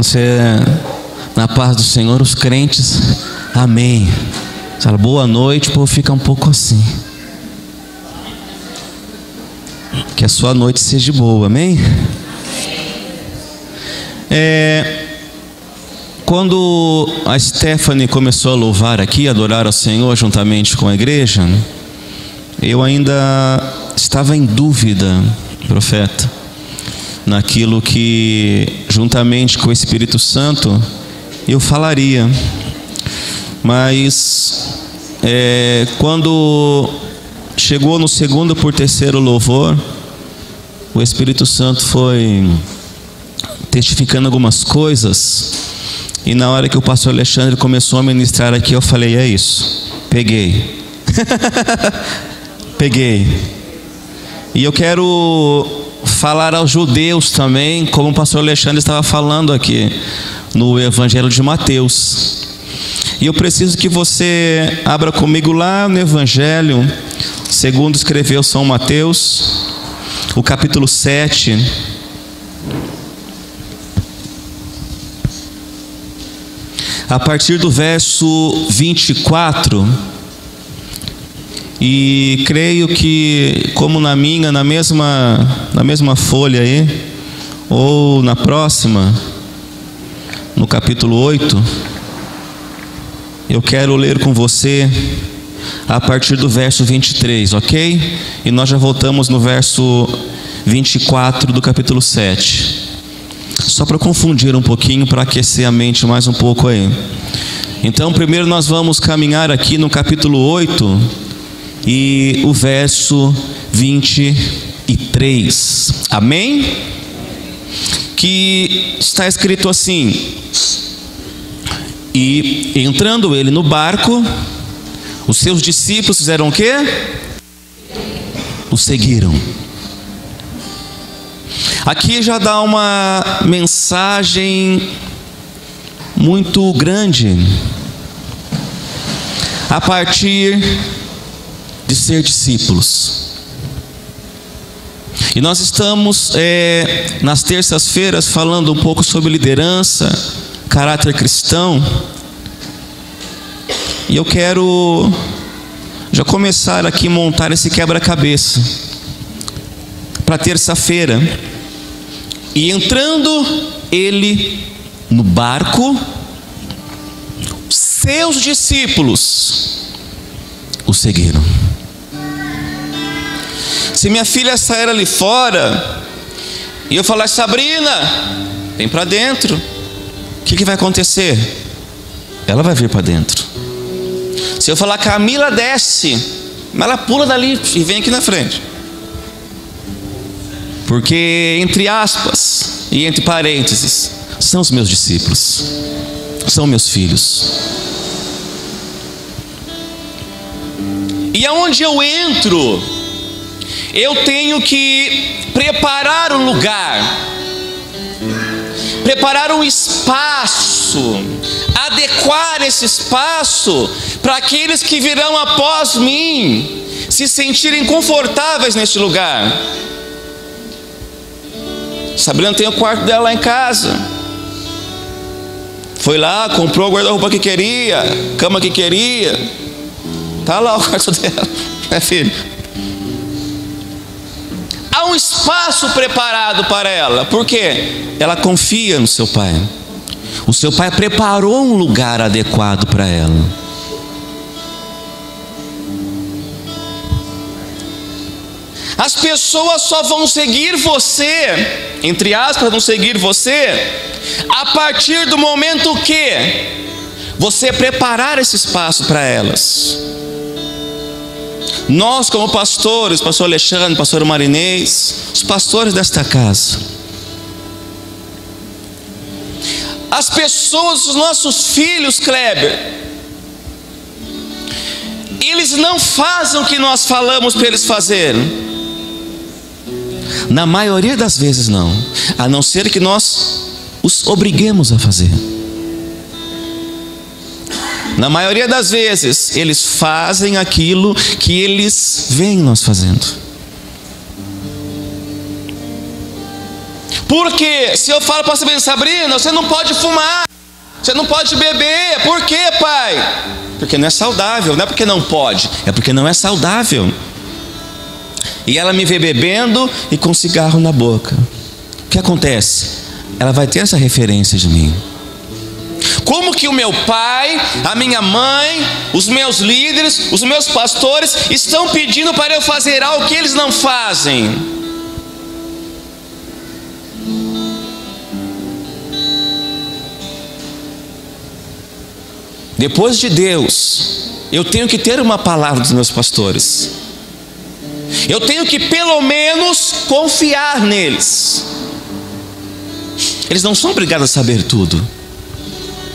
Você, na paz do Senhor, os crentes, amém. Você fala, boa noite, o povo fica um pouco assim. Que a sua noite seja boa, amém? Quando a Stephanie começou a louvar aqui, a adorar ao Senhor juntamente com a igreja, eu ainda estava em dúvida, profeta, naquilo que juntamente com o Espírito Santo eu falaria. Mas quando chegou no segundo por terceiro louvor, o Espírito Santo foi testificando algumas coisas, e na hora que o pastor Alexandre começou a ministrar aqui, eu falei, é isso, peguei. Peguei. E eu quero falar aos judeus também, como o pastor Alexandre estava falando aqui no Evangelho de Mateus. E eu preciso que você abra comigo lá no Evangelho, segundo escreveu São Mateus, o capítulo 7. A partir do verso 24. E creio que, como na mesma folha aí, ou na próxima, no capítulo 8, eu quero ler com você a partir do verso 23, ok? E nós já voltamos no verso 24 do capítulo 7. Só para confundir um pouquinho, para aquecer a mente mais um pouco aí. Então, primeiro nós vamos caminhar aqui no capítulo 8 e o verso 23. Amém? Que está escrito assim: e entrando ele no barco, os seus discípulos fizeram o quê? O seguiram. Aqui já dá uma mensagem muito grande a partir de ser discípulos. E nós estamos nas terças-feiras falando um pouco sobre liderança, caráter cristão. E eu quero já começar aqui a montar esse quebra-cabeça para terça-feira. E entrando ele no barco, seus discípulos o seguiram. Se minha filha sair ali fora e eu falar, Sabrina, vem para dentro, o que vai acontecer? Ela vai vir para dentro. Se eu falar, Camila, desce, mas ela pula dali e vem aqui na frente. Porque, entre aspas e entre parênteses, são os meus discípulos, são meus filhos. E aonde eu entro, eu tenho que preparar um lugar, preparar um espaço, adequar esse espaço para aqueles que virão após mim se sentirem confortáveis neste lugar. Sabrina tem o quarto dela lá em casa. Foi lá, comprou o guarda-roupa que queria, cama que queria. Está lá o quarto dela, né, filho? Há um espaço preparado para ela. Por quê? Ela confia no seu pai. O seu pai preparou um lugar adequado para ela. As pessoas só vão seguir você, entre aspas, vão seguir você, a partir do momento que você preparar esse espaço para elas. Nós, como pastores, pastor Alexandre, pastor Marinês, os pastores desta casa, as pessoas, os nossos filhos, Kleber, eles não fazem o que nós falamos para eles fazerem. Na maioria das vezes não, a não ser que nós os obriguemos a fazer. Na maioria das vezes, eles fazem aquilo que eles veem nós fazendo. Porque se eu falo para Sabrina, você não pode fumar, você não pode beber. Por quê, pai? Porque não é saudável. Não é porque não pode, é porque não é saudável. E ela me vê bebendo e com cigarro na boca. O que acontece? Ela vai ter essa referência de mim. Como que o meu pai, a minha mãe, os meus líderes, os meus pastores estão pedindo para eu fazer algo que eles não fazem? Depois de Deus, eu tenho que ter uma palavra dos meus pastores. Eu tenho que pelo menos confiar neles. Eles não são obrigados a saber tudo.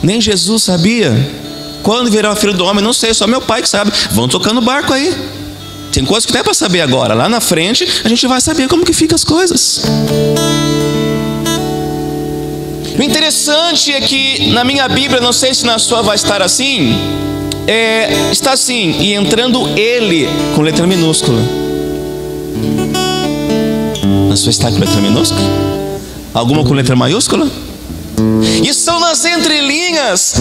Nem Jesus sabia. Quando virá o Filho do Homem, não sei, só meu pai que sabe. Vão tocando o barco aí. Tem coisas que não é para saber agora. Lá na frente a gente vai saber como que ficam as coisas. O interessante é que na minha Bíblia, não sei se na sua vai estar assim, está assim, e entrando ele com letra minúscula. Na sua está com letra minúscula? Alguma com letra maiúscula? E são nas entrelinhas,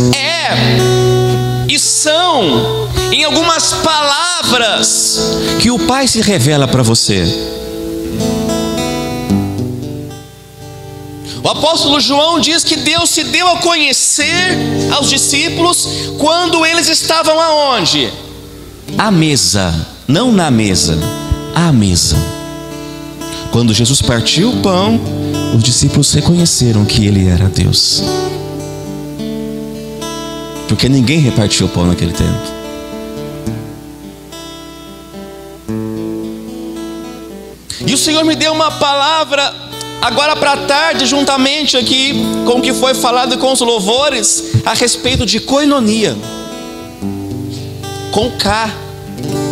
e são em algumas palavras que o Pai se revela para você. O apóstolo João diz que Deus se deu a conhecer aos discípulos quando eles estavam aonde? À mesa, não na mesa, à mesa. Quando Jesus partiu o pão, os discípulos reconheceram que ele era Deus. Porque ninguém repartiu o pão naquele tempo. E o Senhor me deu uma palavra agora para tarde, juntamente aqui com o que foi falado com os louvores, a respeito de koinonia. Com K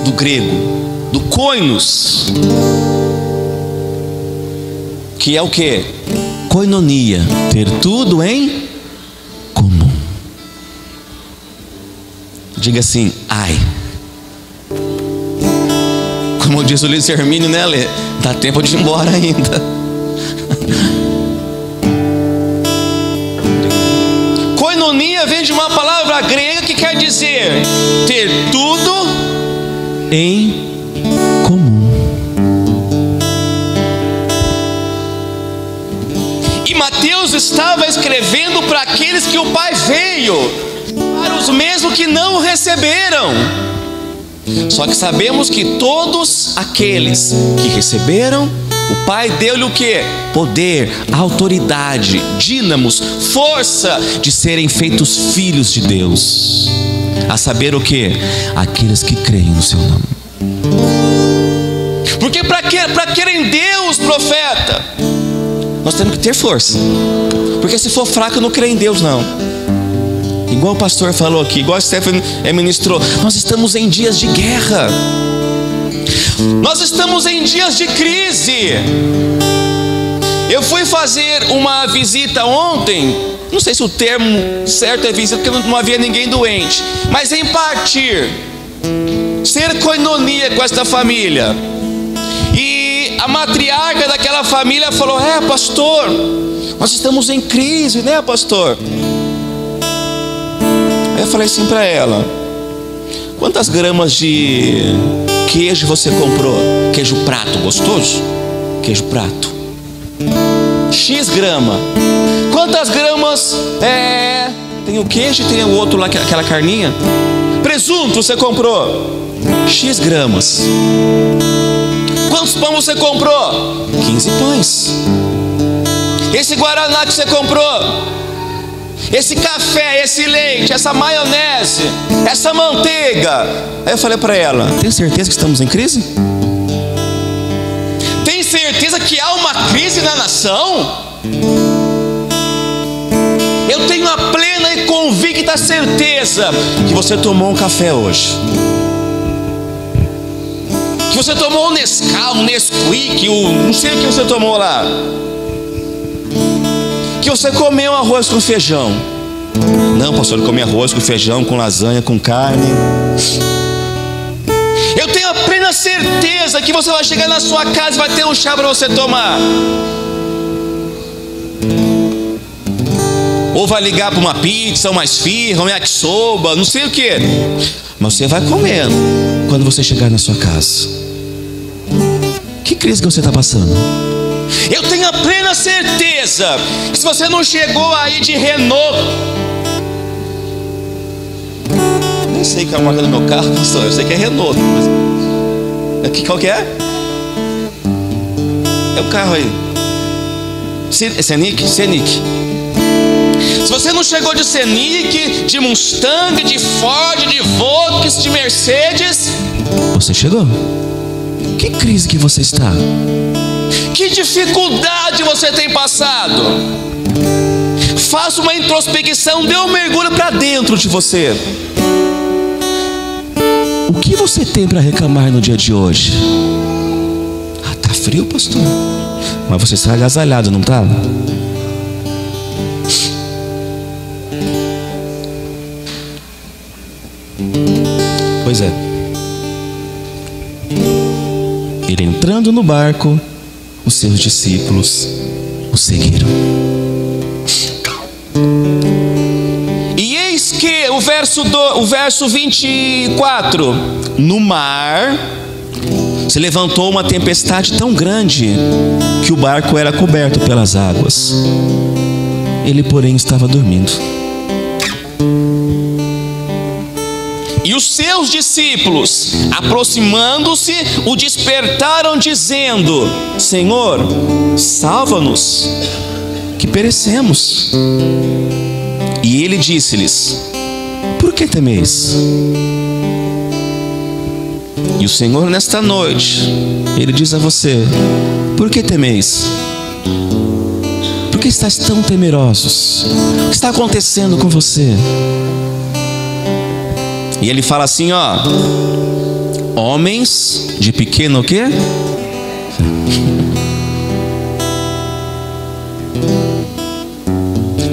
do grego, do koinos, que é o que? Koinonia, ter tudo em comum. Diga assim, ai. Como diz o Luiz Hermínio, né, Lê? Dá tempo de ir embora ainda. Koinonia vem de uma palavra grega que quer dizer ter tudo em comum. E Mateus estava escrevendo para aqueles que o Pai veio, para os mesmos que não o receberam. Só que sabemos que todos aqueles que receberam, o Pai deu-lhe o que? Poder, autoridade, dínamos, força de serem feitos filhos de Deus. A saber o que? Aqueles que creem no seu nome. Porque para crer em Deus, profeta, nós temos que ter força. Porque se for fraco, não crê em Deus não. Igual o pastor falou aqui, igual a Stephanie ministrou, nós estamos em dias de guerra. Nós estamos em dias de crise. Eu fui fazer uma visita ontem. Não sei se o termo certo é visita, porque não havia ninguém doente. Mas em partir, ser koinonia com esta família. E a matriarca daquela família falou: pastor, nós estamos em crise, né, pastor? Aí eu falei assim para ela: quantas gramas de queijo você comprou? Queijo prato, gostoso? Queijo prato. X grama. Quantas gramas tem o queijo e tem o outro lá, aquela carninha? Presunto você comprou? X gramas. Quantos pães você comprou? 15 pães. Esse guaraná que você comprou, esse café, esse leite, essa maionese, essa manteiga. Aí eu falei para ela: tem certeza que estamos em crise? Tem certeza que há uma crise na nação? Eu tenho a plena e convicta certeza que você tomou um café hoje, que você tomou um Nescau, um Nesquik, não sei o que você tomou lá, que você comeu arroz com feijão. Não, pastor, eu comi arroz com feijão, com lasanha, com carne. Eu tenho a plena certeza que você vai chegar na sua casa e vai ter um chá para você tomar. ou vai ligar para uma pizza, uma esfirra, um yakisoba, não sei o que, mas você vai comer quando você chegar na sua casa. Que crise que você está passando? Eu tenho a plena certeza que se você não chegou aí de Renault, nem sei que é a marca do meu carro, pastor, eu sei que é Renault, mas aqui qual que é? É o carro aí, Scenic. Se você não chegou de Scenic, de Mustang, de Ford, de Volkswagen, de Mercedes, você chegou. Que crise que você está? Que dificuldade você tem passado? Faça uma introspecção, dê um mergulho para dentro de você. O que você tem para reclamar no dia de hoje? Ah, tá frio, pastor. Mas você está agasalhado, não está? Pois é. Ele entrando no barco, os seus discípulos o seguiram. E eis que o verso 24: no mar se levantou uma tempestade tão grande que o barco era coberto pelas águas. Ele, porém, estava dormindo. E os seus discípulos, aproximando-se, o despertaram, dizendo: Senhor, salva-nos, que perecemos. E ele disse-lhes: por que temeis? E o Senhor, nesta noite, ele diz a você: por que temeis? Por que estáis tão temerosos? O que está acontecendo com você? E ele fala assim, ó: homens de pequeno o quê?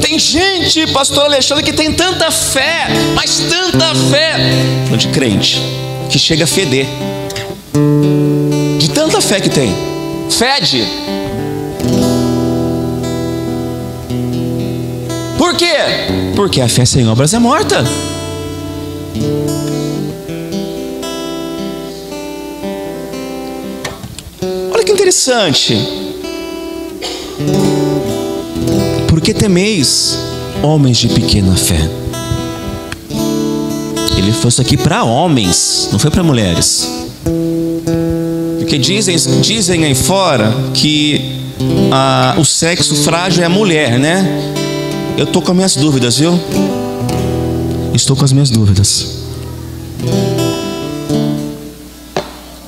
Tem gente, pastor Alexandre, que tem tanta fé, mas tanta fé, de crente, que chega a feder. De tanta fé que tem, fede. Por quê? Porque a fé sem obras é morta. Olha que interessante. Por que temeis, homens de pequena fé? Ele foi isso aqui para homens, não foi para mulheres. Porque dizem aí fora que o sexo frágil é a mulher, né? Eu estou com as minhas dúvidas, viu? Estou com as minhas dúvidas.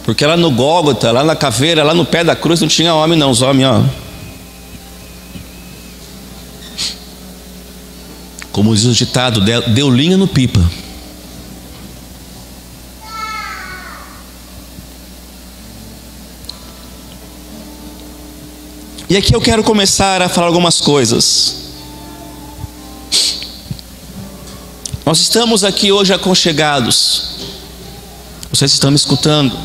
Porque lá no Gólgota, lá na caveira, lá no pé da cruz, não tinha homem não, os homens, ó. Como diz o ditado, deu linha no pipa. E aqui eu quero começar a falar algumas coisas. Nós estamos aqui hoje aconchegados. Vocês estão me escutando?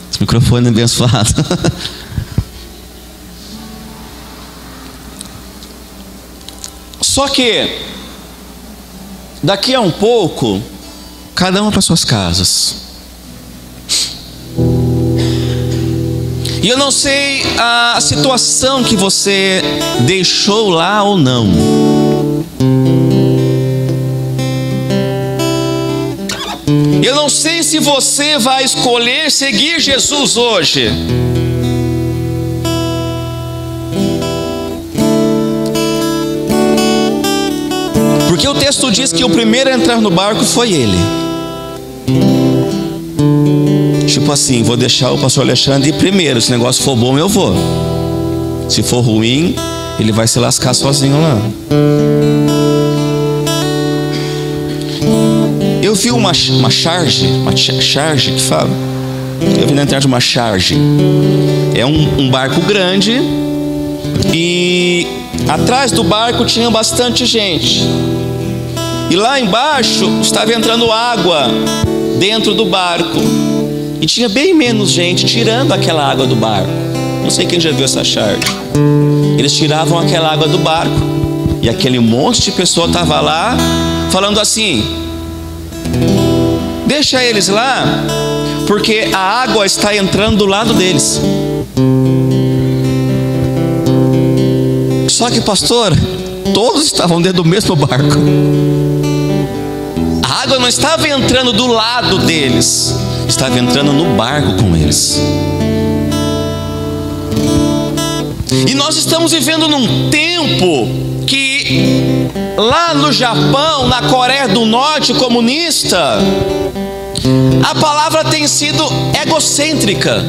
Esse microfone é abençoado. Só que daqui a um pouco, cada um para suas casas. E eu não sei a situação que você deixou lá ou não. Eu não sei se você vai escolher seguir Jesus hoje. Porque o texto diz que o primeiro a entrar no barco foi ele. Tipo assim, vou deixar o pastor Alexandre ir primeiro. Se o negócio for bom, eu vou. Se for ruim, ele vai se lascar sozinho lá. Eu vi uma charge que fala. Eu vi na internet uma charge. É um barco grande e atrás do barco tinha bastante gente. E lá embaixo estava entrando água dentro do barco. E tinha bem menos gente tirando aquela água do barco. Não sei quem já viu essa charge. Eles tiravam aquela água do barco, e aquele monte de pessoa estava lá, falando assim: deixa eles lá, porque a água está entrando do lado deles. Só que, pastor, todos estavam dentro do mesmo barco. A água não estava entrando do lado deles, estava entrando no barco com eles. E nós estamos vivendo num tempo que lá no Japão, na Coreia do Norte comunista, a palavra tem sido egocêntrica.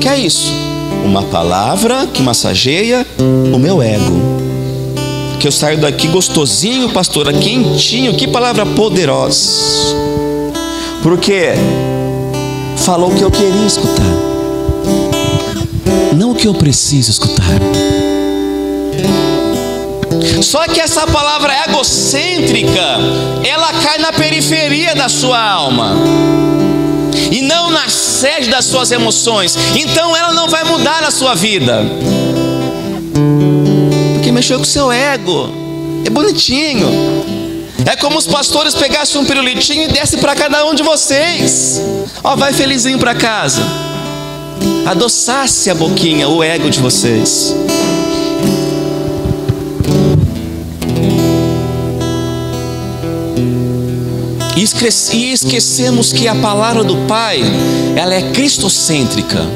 Que é isso? Uma palavra que massageia o meu ego. Que eu saio daqui gostosinho, pastora, quentinho. Que palavra poderosa. Porque falou o que eu queria escutar, não o que eu preciso escutar. Só que essa palavra egocêntrica, ela cai na periferia da sua alma e não na sede das suas emoções. Então ela não vai mudar na sua vida, porque mexeu com o seu ego. É bonitinho. É como os pastores pegassem um pirulitinho e dessem para cada um de vocês. Ó, vai felizinho para casa. Adoçasse a boquinha, o ego de vocês. E esquecemos que a palavra do Pai, ela é cristocêntrica.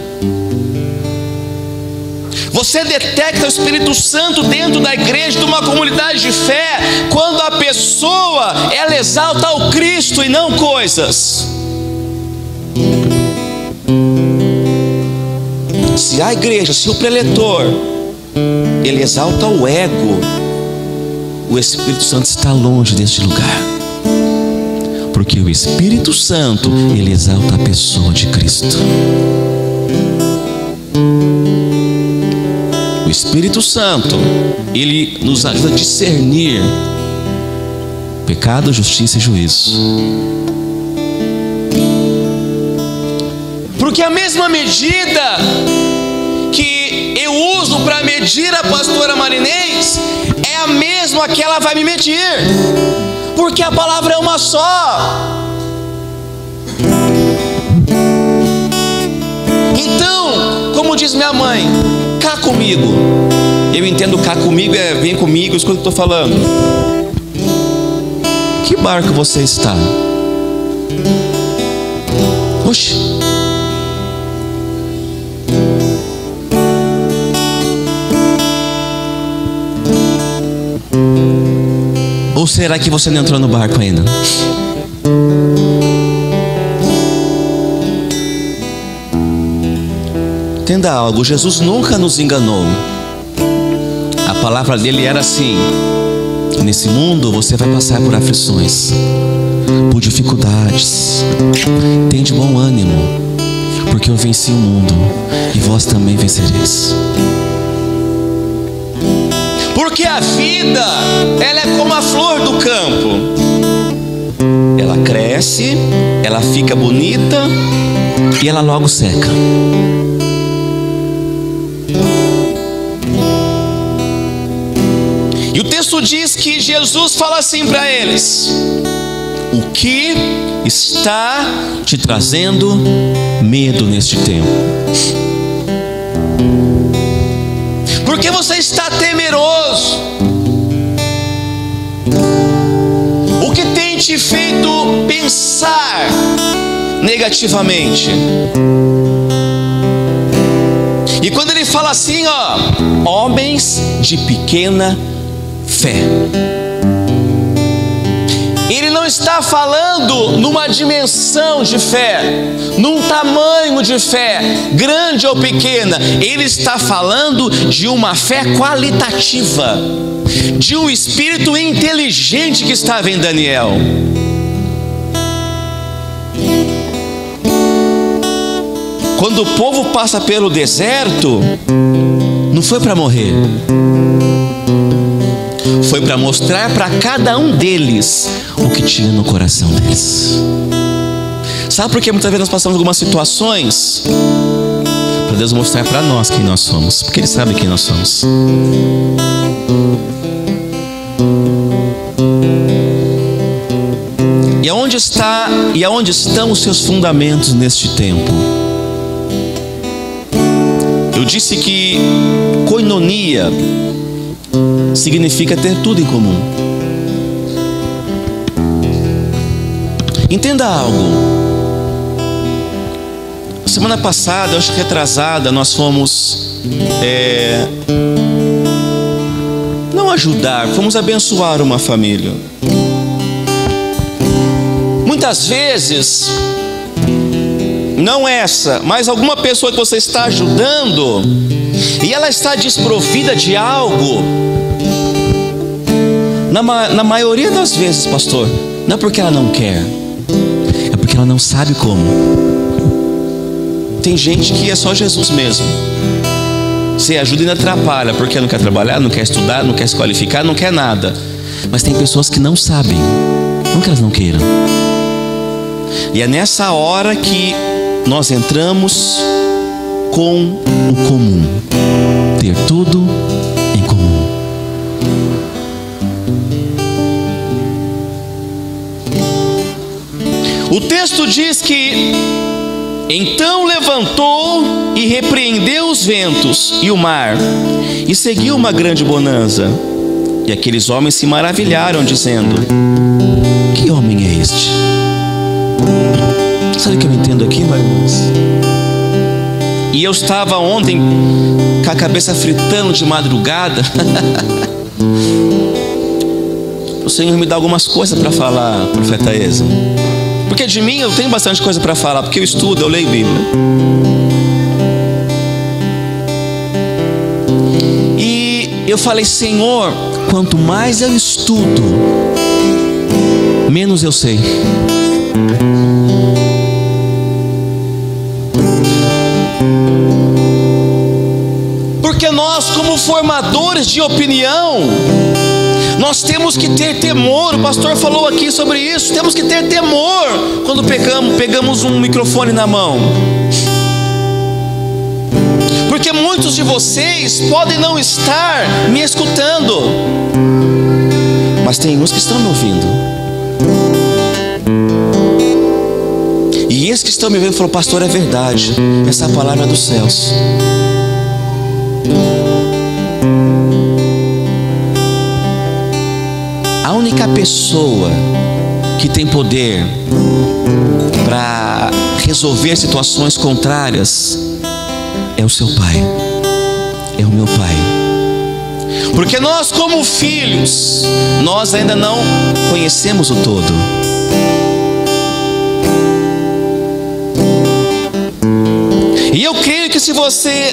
Você detecta o Espírito Santo dentro da igreja, de uma comunidade de fé, quando a pessoa, ela exalta o Cristo e não coisas. Se a igreja, se o preletor, ele exalta o ego, o Espírito Santo está longe deste lugar. Porque o Espírito Santo, ele exalta a pessoa de Cristo. O Espírito Santo, ele nos ajuda a discernir pecado, justiça e juízo. Porque a mesma medida que eu uso para medir a pastora Marinês é a mesma que ela vai me medir. Porque a palavra é uma só. Então, como diz minha mãe, cá comigo. Eu entendo cá comigo é vem comigo, escuta o que eu estou falando. Que barco você está? Oxe. Ou será que você não entrou no barco ainda? Entenda algo, Jesus nunca nos enganou. A palavra dele era assim: nesse mundo você vai passar por aflições, por dificuldades. Tem de bom ânimo, porque eu venci o mundo e vós também vencereis. Porque a vida, ela é como a flor do campo. Ela cresce, ela fica bonita e ela logo seca. E o texto diz que Jesus fala assim para eles: o que está te trazendo medo neste tempo? Porque você está temeroso? O que tem te feito pensar negativamente? E quando ele fala assim, ó, homens de pequena fé, ele não está falando numa dimensão de fé, num tamanho de fé, grande ou pequena. Ele está falando de uma fé qualitativa, de um espírito inteligente que estava em Daniel. Quando o povo passa pelo deserto, não foi para morrer, foi para mostrar para cada um deles o que tinha no coração deles. Sabe por que muitas vezes nós passamos algumas situações para Deus mostrar para nós quem nós somos, porque Ele sabe quem nós somos. E aonde estão os seus fundamentos neste tempo? Eu disse que koinonia significa ter tudo em comum. Entenda algo. Semana passada, eu acho que retrasada, nós fomos não ajudar, fomos abençoar uma família. Muitas vezes, não essa, mas alguma pessoa que você está ajudando e ela está desprovida de algo. Na maioria das vezes, pastor, não é porque ela não quer, é porque ela não sabe como. Tem gente que é só Jesus mesmo. Você ajuda e não atrapalha, porque não quer trabalhar, não quer estudar, não quer se qualificar, não quer nada. Mas tem pessoas que não sabem, não que elas não queiram. E é nessa hora que nós entramos com o comum. Ter tudo em comum. O texto diz que então levantou e repreendeu os ventos e o mar, e seguiu uma grande bonança. E aqueles homens se maravilharam, dizendo: que homem é este? Sabe o que eu entendo aqui, meus irmãos? E eu estava ontem com a cabeça fritando de madrugada. O Senhor me dá algumas coisas para falar, profeta Eza. Porque de mim eu tenho bastante coisa para falar, porque eu estudo, eu leio Bíblia. E eu falei: Senhor, quanto mais eu estudo, menos eu sei. Porque nós, como formadores de opinião, nós temos que ter temor. O pastor falou aqui sobre isso. Temos que ter temor quando pegamos um microfone na mão. Porque muitos de vocês podem não estar me escutando, mas tem uns que estão me ouvindo. E esses que estão me vendo falaram: pastor, é verdade, essa palavra é dos céus. A única pessoa que tem poder para resolver situações contrárias é o seu pai, é o meu pai. Porque nós, como filhos, nós ainda não conhecemos o todo. E eu creio que se você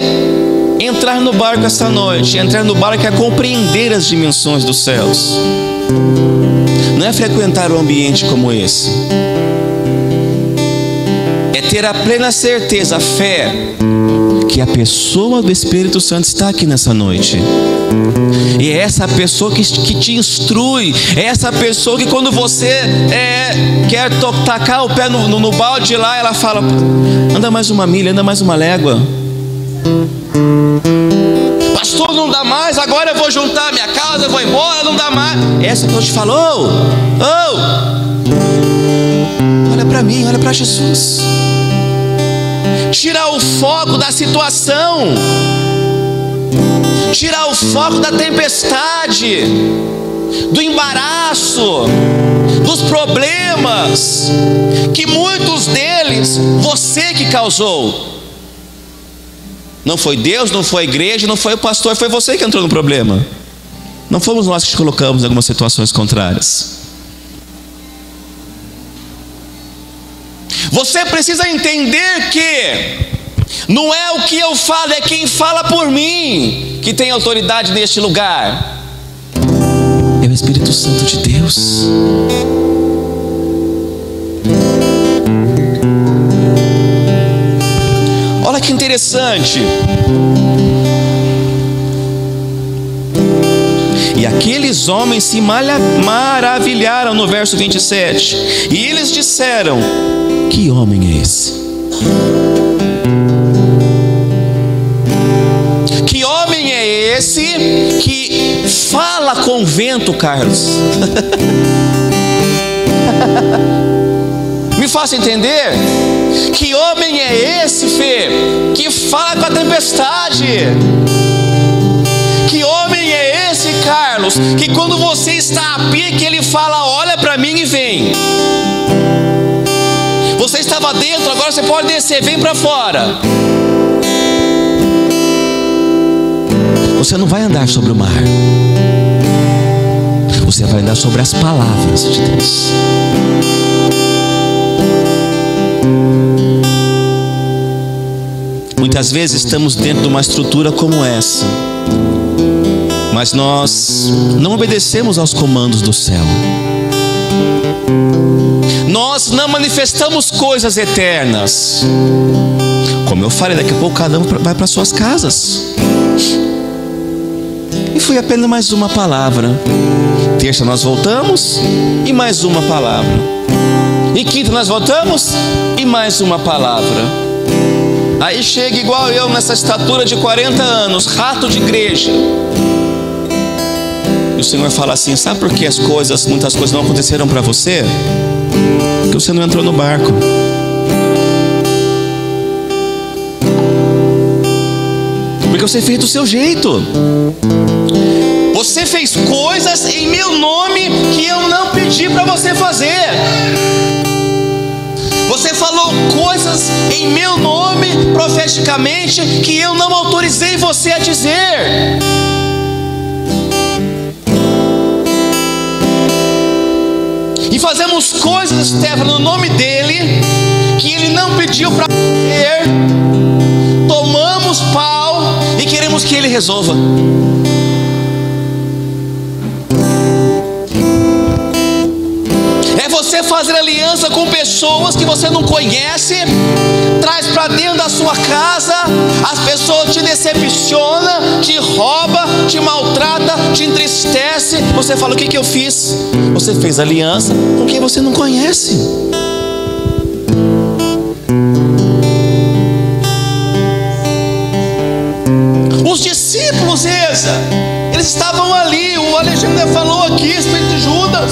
entrar no barco esta noite, entrar no barco é compreender as dimensões dos céus. Não é frequentar um ambiente como esse. É ter a plena certeza, a fé, que a pessoa do Espírito Santo está aqui nessa noite. E é essa pessoa que te instrui. É essa pessoa que quando você quer tacar o pé no balde lá, ela fala: anda mais uma milha, anda mais uma légua. Pastor, não dá mais, agora eu vou juntar minha casa, eu vou embora, não dá mais. Essa que eu te falo: olha para mim, olha para Jesus. Tirar o foco da situação, tirar o foco da tempestade, do embaraço, dos problemas, que muitos deles você que causou. Não foi Deus, não foi a igreja, não foi o pastor, foi você que entrou no problema. Não fomos nós que te colocamos em algumas situações contrárias. Você precisa entender que não é o que eu falo, é quem fala por mim que tem autoridade neste lugar. É o Espírito Santo de Deus. Olha que interessante. E aqueles homens se maravilharam no verso 27. E eles disseram: que homem é esse? esse que fala com o vento, Carlos? Me faça entender. Que homem é esse, Fê, que fala com a tempestade? Que homem é esse, Carlos, que quando você está a pique, ele fala: olha para mim e vem. Você estava dentro, agora você pode descer, vem para fora. Você não vai andar sobre o mar, você vai andar sobre as palavras de Deus. Muitas vezes estamos dentro de uma estrutura como essa, mas nós não obedecemos aos comandos do céu. Nós não manifestamos coisas eternas. Como eu falei, daqui a pouco cada um vai para suas casas. E foi apenas mais uma palavra. Terça nós voltamos e mais uma palavra. E quinta nós voltamos e mais uma palavra. Aí chega igual eu nessa estatura de 40 anos, rato de igreja. E o Senhor fala assim: sabe por que muitas coisas não aconteceram para você? Porque você não entrou no barco. Porque você fez do seu jeito. Você fez coisas em meu nome que eu não pedi para você fazer. Você falou coisas em meu nome profeticamente que eu não autorizei você a dizer. E fazemos coisas, Stefano, no nome dele que ele não pediu para fazer. Tomamos pau e queremos que ele resolva. Você fazer aliança com pessoas que você não conhece, traz para dentro da sua casa, as pessoas te decepcionam, te roubam, te maltratam, te entristece. Você fala: o que eu fiz? Você fez aliança com quem você não conhece. Os discípulos, eles estavam ali. O Alexandre falou aqui, Espírito de Judas.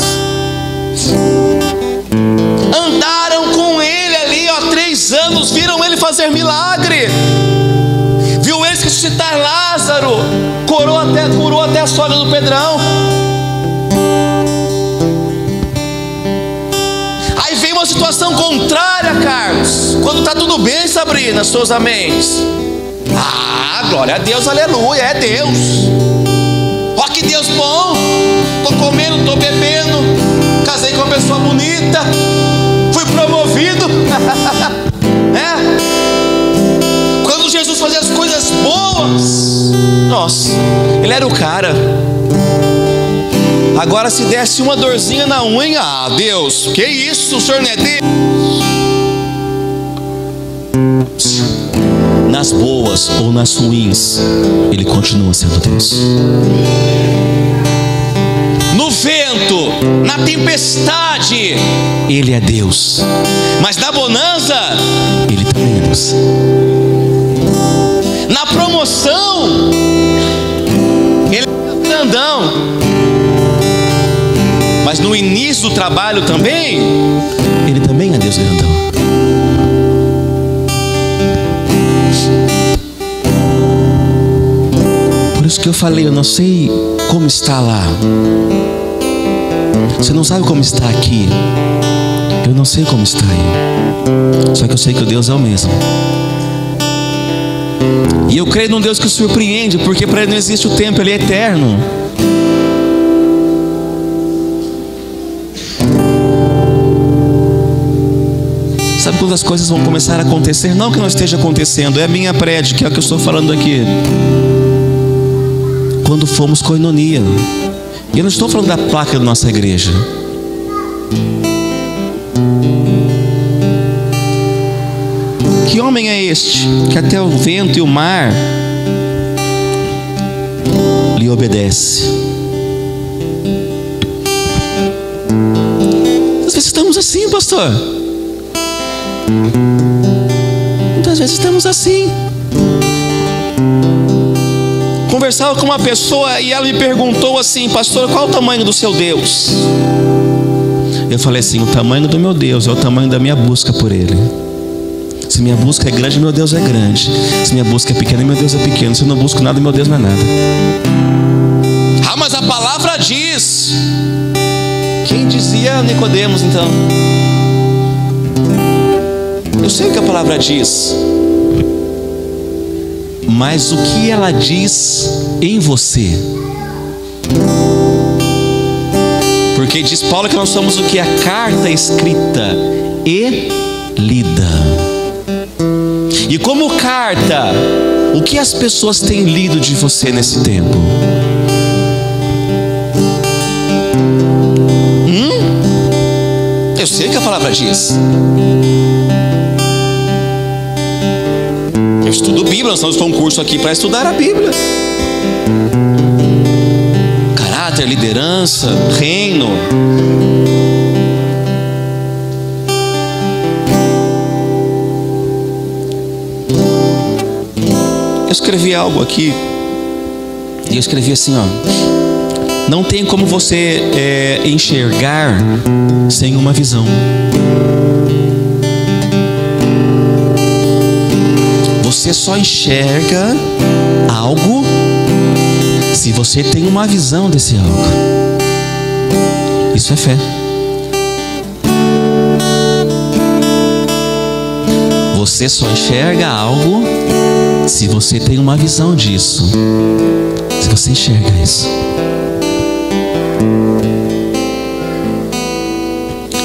Andaram com ele ali, 3 anos, viram ele fazer milagre, viu ele ressuscitar Lázaro, curou até a sogra do Pedrão. Aí vem uma situação contrária, Carlos, quando está tudo bem, Sabrina, Souza Mendes. Glória a Deus, aleluia, é Deus. Ó que Deus bom, tô comendo, tô bebendo, casei com uma pessoa bonita, fui promovido. Quando Jesus fazia as coisas boas, nossa, ele era o cara. Agora se desse uma dorzinha na unha, Deus, que isso, o Senhor não é Deus? Nas boas ou nas ruins, ele continua sendo Deus. No vento, na tempestade, ele é Deus. Mas na bonança, ele também é Deus. Na promoção, ele é grandão. Mas no início do trabalho também, ele também é Deus grandão. Por isso que eu falei, eu não sei como está lá. Você não sabe como está aqui. Eu não sei como está aí. Só que eu sei que o Deus é o mesmo. E eu creio num Deus que surpreende, porque para ele não existe o tempo, ele é eterno. Sabe quando as coisas vão começar a acontecer? Não que não esteja acontecendo, é a minha prédica, que é o que eu estou falando aqui. Quando fomos koinonia. E eu não estou falando da placa da nossa igreja. Que homem é este que até o vento e o mar lhe obedece? Às vezes estamos assim, pastor. Muitas vezes estamos assim. conversava com uma pessoa e ela me perguntou assim: pastor, qual o tamanho do seu Deus? Eu falei assim: o tamanho do meu Deus é o tamanho da minha busca por Ele. Se minha busca é grande, meu Deus é grande. Se minha busca é pequena, meu Deus é pequeno. Se eu não busco nada, meu Deus não é nada. Ah, mas a palavra diz. Quem dizia Nicodemos então? Eu sei o que a palavra diz, mas o que ela diz em você? Porque diz Paulo que nós somos o que? A carta escrita e lida. E como carta, o que as pessoas têm lido de você nesse tempo? Eu sei o que a palavra diz. Eu estudo Bíblia, nós estamos com um curso aqui para estudar a Bíblia. Caráter, liderança, reino. Eu escrevi algo aqui, e eu escrevi assim, ó: não tem como você enxergar sem uma visão. Você só enxerga algo se você tem uma visão desse algo. Isso é fé. Você só enxerga algo se você tem uma visão disso. Se você enxerga isso.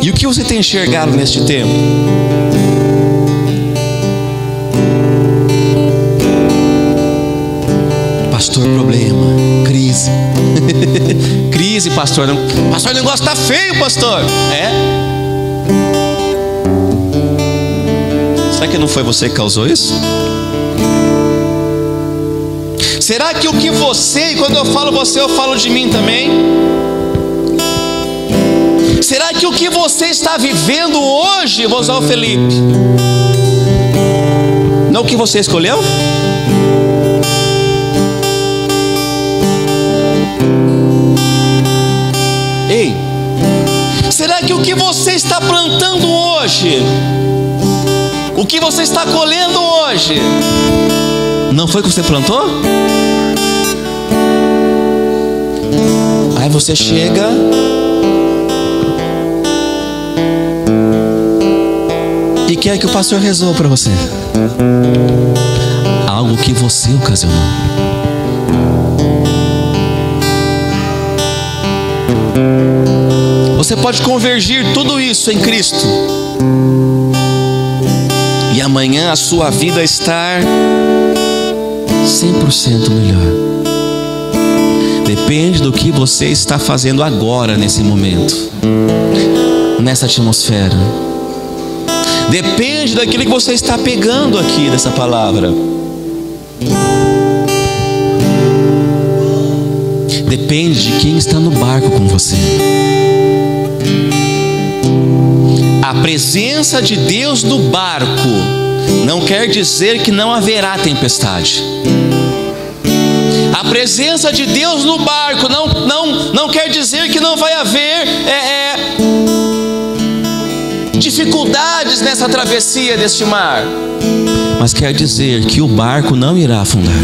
E o que você tem enxergado neste tempo? Pastor, problema, crise. Crise, pastor. Pastor, o negócio está feio, pastor. É? Será que não foi você que causou isso? Será que o que você, e quando eu falo você, eu falo de mim também? Será que o que você está vivendo hoje, vou usar o Felipe, não é o que você escolheu? Ei, será que o que você está plantando hoje, o que você está colhendo hoje, não foi o que você plantou? Aí você chega e quer que o pastor resolva para você algo que você ocasionou. Você pode convergir tudo isso em Cristo e amanhã a sua vida estar 100% melhor. Depende do que você está fazendo agora, nesse momento, nessa atmosfera. Depende daquilo que você está pegando aqui dessa palavra. Depende de quem está no barco com você. A presença de Deus no barco não quer dizer que não haverá tempestade. A presença de Deus no barco não quer dizer que não vai haver dificuldades nessa travessia deste mar, mas quer dizer que o barco não irá afundar.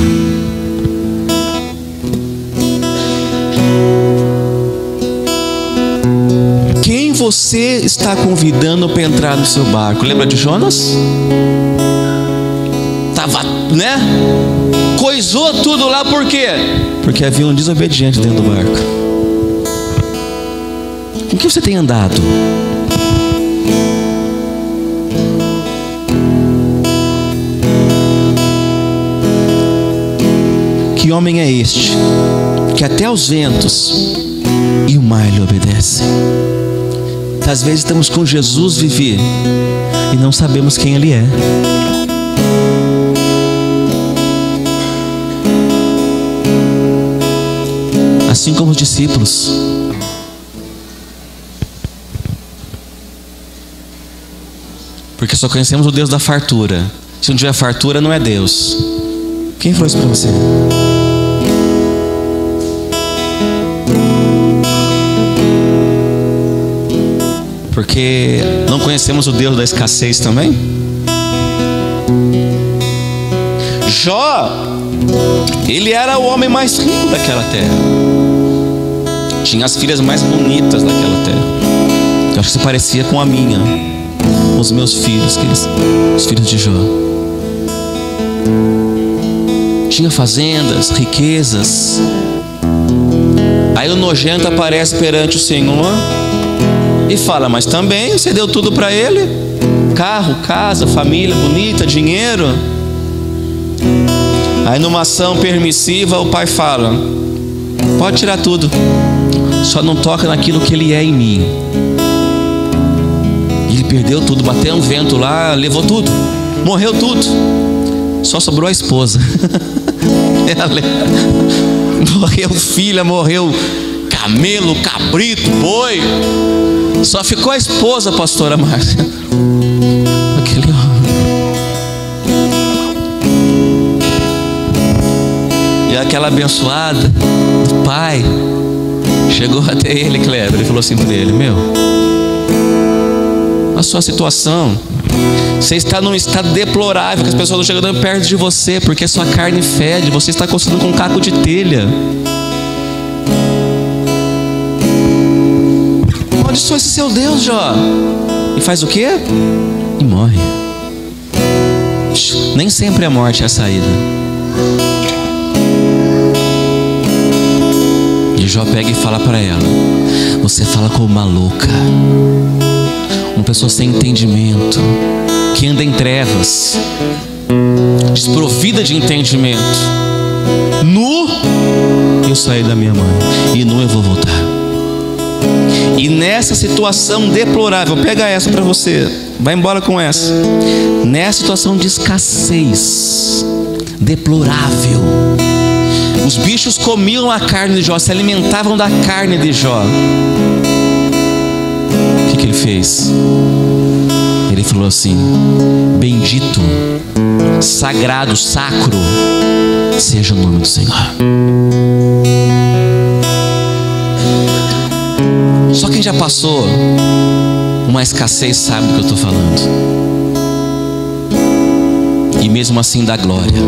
Quem você está convidando para entrar no seu barco? Lembra de Jonas? Tava, né? Coisou tudo lá, por quê? Porque havia um desobediente dentro do barco. Com que você tem andado? Que homem é este, que até os ventos e o mar lhe obedecem? Às vezes estamos com Jesus viver e não sabemos quem Ele é. Assim como os discípulos. Porque só conhecemos o Deus da fartura. Se não tiver fartura, não é Deus. Quem falou isso para você? Porque não conhecemos o Deus da escassez também? Jó, ele era o homem mais rico daquela terra. Tinha as filhas mais bonitas daquela terra. Eu acho que se parecia com a minha, os meus filhos, os filhos de Jó. Tinha fazendas, riquezas. Aí o nojento aparece perante o Senhor e fala: mas também você deu tudo para ele? Carro, casa, família bonita, dinheiro. Aí numa ação permissiva o pai fala: pode tirar tudo, só não toca naquilo que ele é em mim. E ele perdeu tudo, bateu um vento lá, levou tudo, morreu tudo, só sobrou a esposa. Morreu filha, morreu camelo, cabrito, boi, só ficou a esposa, pastora Márcia. Aquele homem. E aquela abençoada do pai chegou até ele, Kleber, e falou assim para ele: meu, a sua situação, você está num estado deplorável, que as pessoas estão chegando perto de você, porque a sua carne fede, você está coçando com um caco de telha. Amaldiçoa esse seu Deus, Jó. E faz o quê? E morre. Nem sempre a morte é a saída. E Jó pega e fala para ela: você fala como uma louca, uma pessoa sem entendimento, que anda em trevas, desprovida de entendimento. Nu eu saí da minha mãe, e nu eu vou voltar. E nessa situação deplorável, pega essa para você, vai embora com essa. Nessa situação de escassez deplorável, os bichos comiam a carne de Jó, se alimentavam da carne de Jó. O que ele fez? Ele falou assim: bendito, sagrado, sacro seja o nome do Senhor. Só quem já passou uma escassez sabe do que eu estou falando. E mesmo assim dá glória.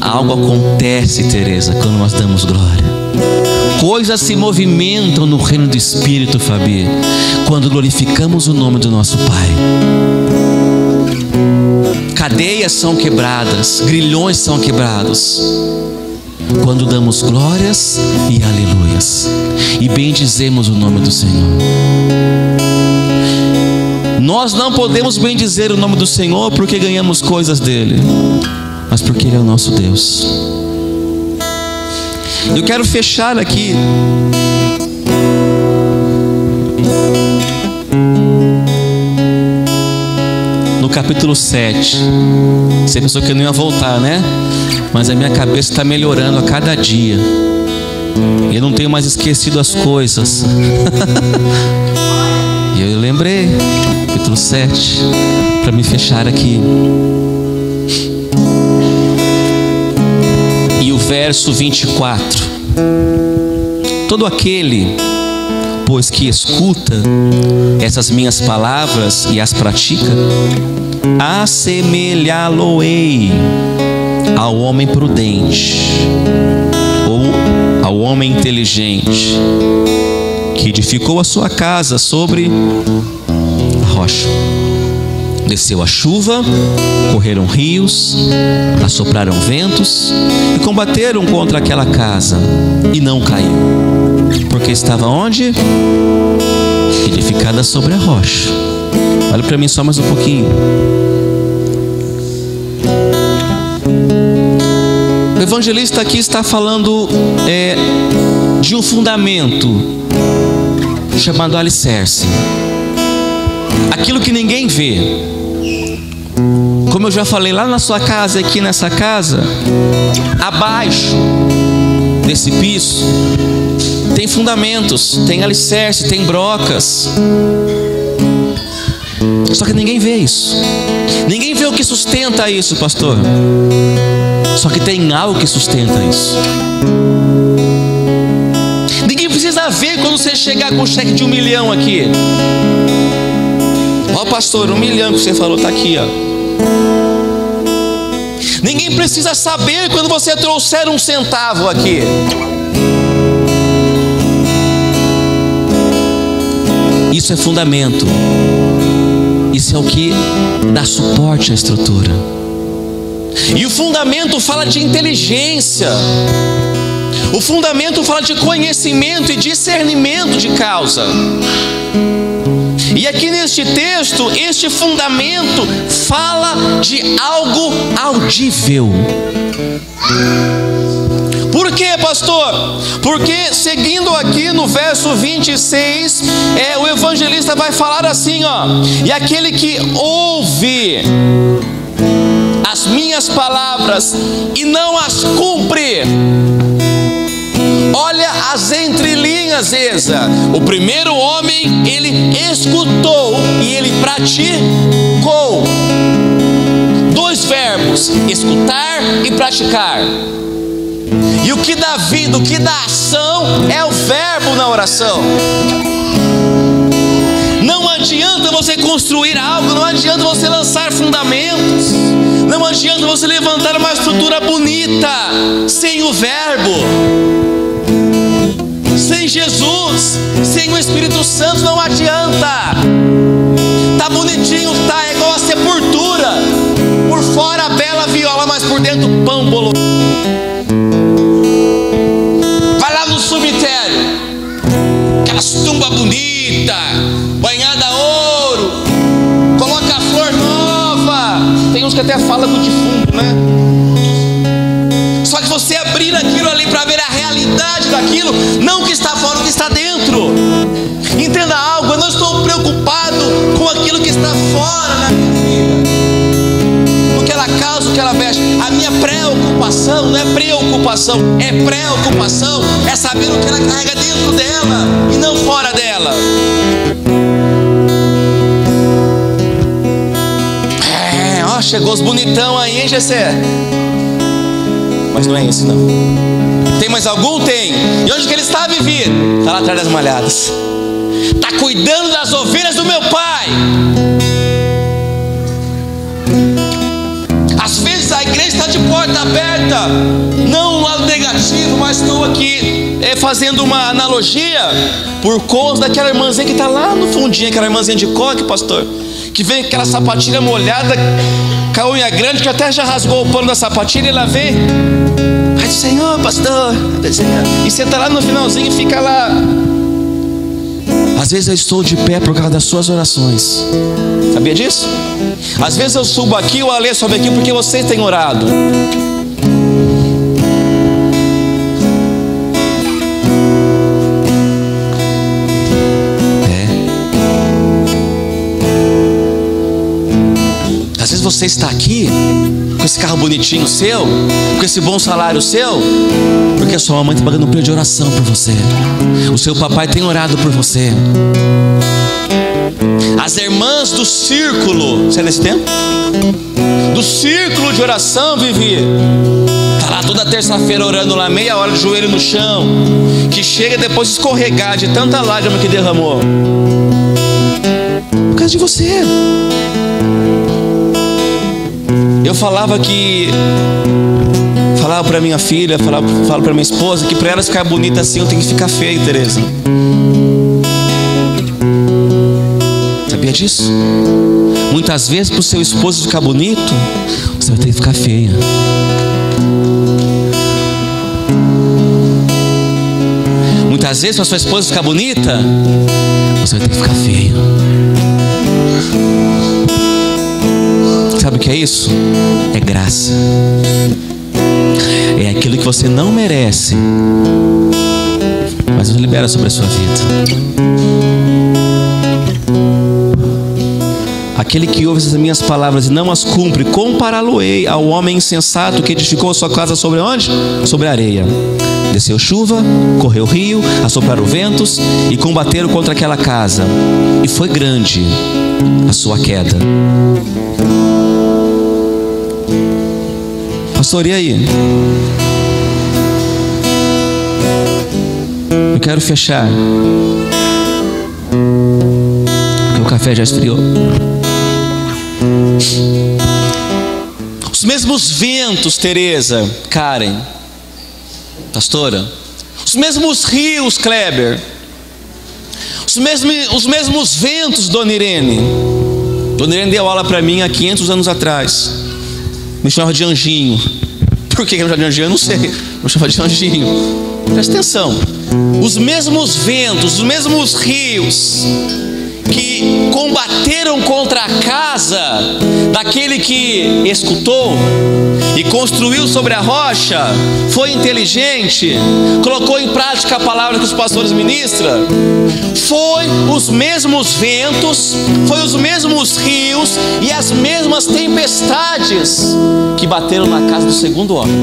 Algo acontece, Teresa, quando nós damos glória. Coisas se movimentam no reino do Espírito, Fabi, quando glorificamos o nome do nosso Pai. Cadeias são quebradas, grilhões são quebrados, quando damos glórias e aleluias e bendizemos o nome do Senhor. Nós não podemos bendizer o nome do Senhor porque ganhamos coisas dele, mas porque ele é o nosso Deus. Eu quero fechar aqui no capítulo 7. Você pensou que eu não ia voltar, né? Mas a minha cabeça está melhorando a cada dia. Eu não tenho mais esquecido as coisas. E eu lembrei, capítulo 7, para me fechar aqui. E o verso 24: todo aquele, pois que escuta essas minhas palavras e as pratica, assemelhá-lo-ei ao homem prudente, ou ao homem inteligente, que edificou a sua casa sobre a rocha. Desceu a chuva, correram rios, assopraram ventos e combateram contra aquela casa, e não caiu, porque estava onde? Edificada sobre a rocha. Olha para mim só mais um pouquinho. O evangelista aqui está falando de um fundamento chamado alicerce. Aquilo que ninguém vê. Como eu já falei, lá na sua casa, aqui nessa casa, abaixo desse piso, tem fundamentos, tem alicerce, tem brocas. Só que ninguém vê isso. Ninguém vê o que sustenta isso, pastor. Só que tem algo que sustenta isso. Ninguém precisa ver quando você chegar com um cheque de 1 milhão aqui. Ó, pastor, 1 milhão que você falou está aqui, ó. Ninguém precisa saber quando você trouxer 1 centavo aqui. Isso é fundamento. Isso é o que dá suporte à estrutura. E o fundamento fala de inteligência. O fundamento fala de conhecimento e discernimento de causa. E aqui neste texto, este fundamento fala de algo audível. Por quê, pastor? Porque seguindo aqui no verso 26, o evangelista vai falar assim, ó: e aquele que ouve as minhas palavras e não as cumpre. Olha as entrelinhas, Eza. O primeiro homem, ele escutou e ele praticou. 2 verbos: escutar e praticar. E o que dá vida, o que dá ação é o verbo na oração. Não adianta você construir algo, não adianta você lançar fundamentos, não adianta você levantar uma estrutura bonita sem o verbo. Sem Jesus, sem o Espírito Santo não adianta. Tá bonitinho, tá, é igual a sepultura. Por fora a bela viola, mas por dentro pão bolo. Vai lá no cemitério, aquelas tumbas bonitas, banhada a ouro, coloca a flor nova. Tem uns que até falam com o defunto, né? Só que você abrir aquilo ali para ver a realidade daquilo, não o que está fora, o que está dentro. Entenda algo, eu não estou preocupado com aquilo que está fora na minha vida, no que ela causa, o que ela veste. A minha preocupação não é preocupação, é preocupação, é saber o que ela carrega dentro dela e não fora dela. Ó, chegou os bonitão aí, hein, Gessé? Mas não é esse, não. Tem mais algum? Tem. E onde que ele está, Vivi? Está lá atrás das malhadas. Está cuidando das ovelhas do meu pai. Às vezes a igreja está de porta aberta, não no lado negativo, mas estou aqui fazendo uma analogia por conta daquela irmãzinha que está lá no fundinho, aquela irmãzinha de coque, pastor, que vem com aquela sapatilha molhada, com a unha grande, que até já rasgou o pano da sapatilha, e ela vem: ai do Senhor, pastor, e senta lá no finalzinho e fica lá. Às vezes eu estou de pé por causa das suas orações. Sabia disso? Às vezes eu subo aqui, o Alê sobe aqui porque vocês têm orado. Às vezes você está aqui com esse carro bonitinho seu, com esse bom salário seu, porque a sua mamãe está pagando um período de oração por você, o seu papai tem orado por você. As irmãs do círculo, você é nesse tempo? Do círculo de oração, Vivi, está lá toda terça-feira orando lá, meia hora de joelho no chão, que chega depois de escorregar de tanta lágrima que derramou, por causa de você. Eu falava para minha filha, falo para minha esposa, que para elas ficar bonita assim eu tenho que ficar feio, Tereza. Sabia disso? Muitas vezes para o seu esposo ficar bonito, você vai ter que ficar feia. Muitas vezes para a sua esposa ficar bonita, você vai ter que ficar feia. Sabe o que é isso? É graça. É aquilo que você não merece, mas Deus libera sobre a sua vida. Aquele que ouve essas minhas palavras e não as cumpre, compará-lo-ei ao homem insensato que edificou a sua casa sobre onde? Sobre a areia. Desceu chuva, correu rio, assopraram ventos e combateram contra aquela casa, e foi grande a sua queda. Pastor, e aí? Eu quero fechar, porque o café já esfriou. Os mesmos ventos, Tereza, Karen, pastora, os mesmos rios, Kleber, os mesmos ventos, Dona Irene. Dona Irene deu aula para mim há 500 anos atrás. Me chamava de anjinho. Por que me chamava de anjinho? Eu não sei. Me chamava de anjinho. Presta atenção. Os mesmos ventos, os mesmos rios que combateram contra a casa daquele que escutou e construiu sobre a rocha, foi inteligente, colocou em prática a palavra que os pastores ministram, foi os mesmos ventos, foi os mesmos rios e as mesmas tempestades que bateram na casa do segundo homem.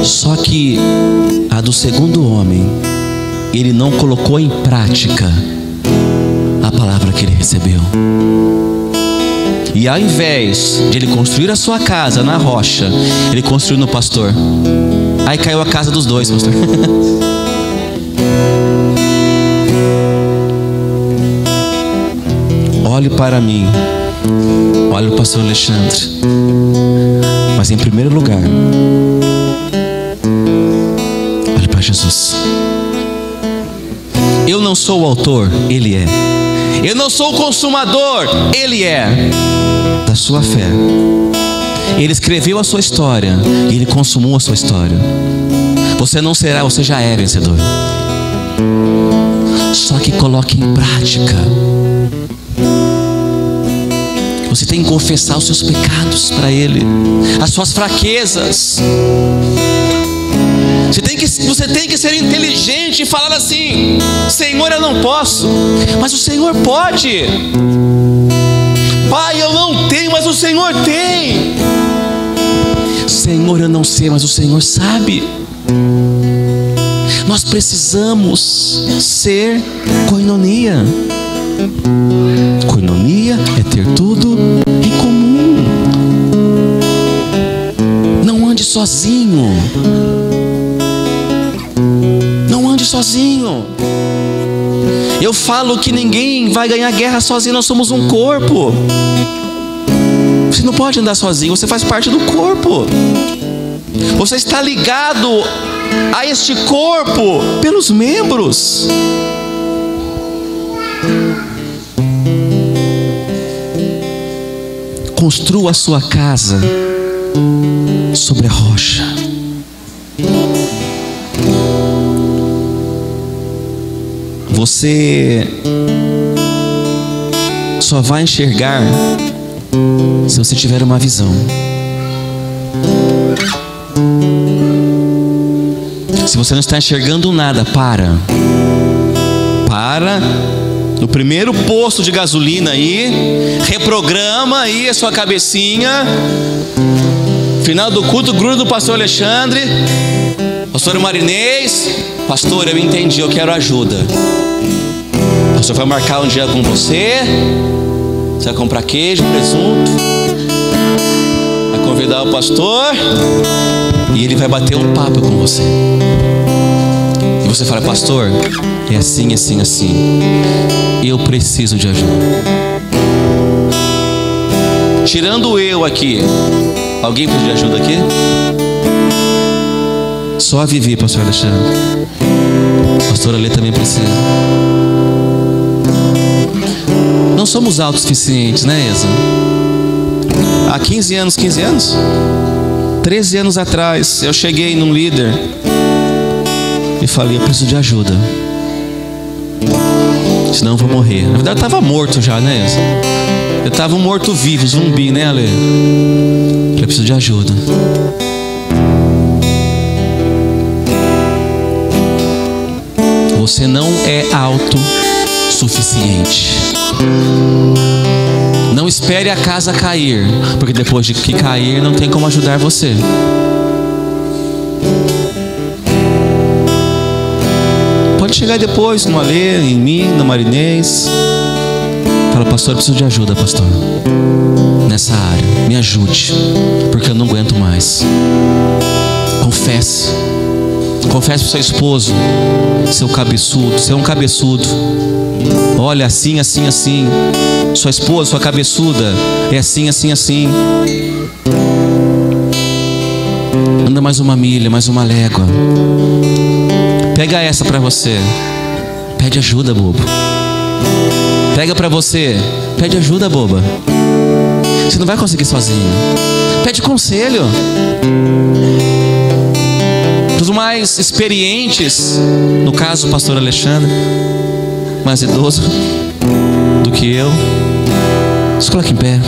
Só que a do segundo homem, ele não colocou em prática a palavra que ele recebeu. E ao invés de ele construir a sua casa na rocha, ele construiu no pastor. Aí caiu a casa dos dois, pastor. Olhe para mim, olhe o pastor Alexandre, mas em primeiro lugar, olhe para Jesus. Eu não sou o autor, Ele é. Eu não sou o consumador, Ele é. Da sua fé. Ele escreveu a sua história e Ele consumou a sua história. Você não será, você já é vencedor. Só que coloque em prática. Você tem que confessar os seus pecados para Ele, as suas fraquezas. Você tem que ser inteligente e falar assim: Senhor, eu não posso, mas o Senhor pode. Pai, eu não tenho, mas o Senhor tem. Senhor, eu não sei, mas o Senhor sabe. Nós precisamos ser koinonia. Koinonia é ter tudo em comum. Não ande sozinho. Não ande sozinho. Eu falo que ninguém vai ganhar guerra sozinho. Nós somos um corpo. Você não pode andar sozinho. Você faz parte do corpo. Você está ligado a este corpo pelos membros. Construa a sua casa sobre a rocha. Você só vai enxergar se você tiver uma visão. Se você não está enxergando nada, para no primeiro posto de gasolina aí, reprograma aí a sua cabecinha. Final do culto, gruda do pastor Alexandre, pastor Marinês. Pastor, eu entendi, eu quero ajuda. O pastor vai marcar um dia com você. Você vai comprar queijo, presunto, vai convidar o pastor e ele vai bater um papo com você. E você fala: pastor, é assim, assim, assim. Eu preciso de ajuda. Tirando eu aqui, alguém precisa de ajuda aqui? Só a Vivi, pastor Alexandre. Pastor Ale também precisa. Não somos autossuficientes, né, Eza? Há 15 anos? 13 anos atrás, eu cheguei num líder e falei: eu preciso de ajuda, senão eu vou morrer. Na verdade eu estava morto já, né, Eza? Eu estava um morto-vivo, zumbi, né, Ale? Eu preciso de ajuda. Você não é autossuficiente. Não espere a casa cair, porque depois de que cair não tem como ajudar você. Pode chegar depois no Alê, em mim, no Marinês. Fala: pastor, eu preciso de ajuda, pastor. nessa área, me ajude, porque eu não aguento mais. Confesse para o seu esposo, seu cabeçudo, você é um cabeçudo. Olha, assim, assim, assim. Sua esposa, sua cabeçuda, é assim, assim, assim. Anda mais uma milha, mais uma légua. Pega essa para você. Pede ajuda, bobo. Pega para você. Pede ajuda, boba. Você não vai conseguir sozinho. Pede conselho. Os mais experientes, no caso o pastor Alexandre, mais idoso do que eu. Se coloque em pé.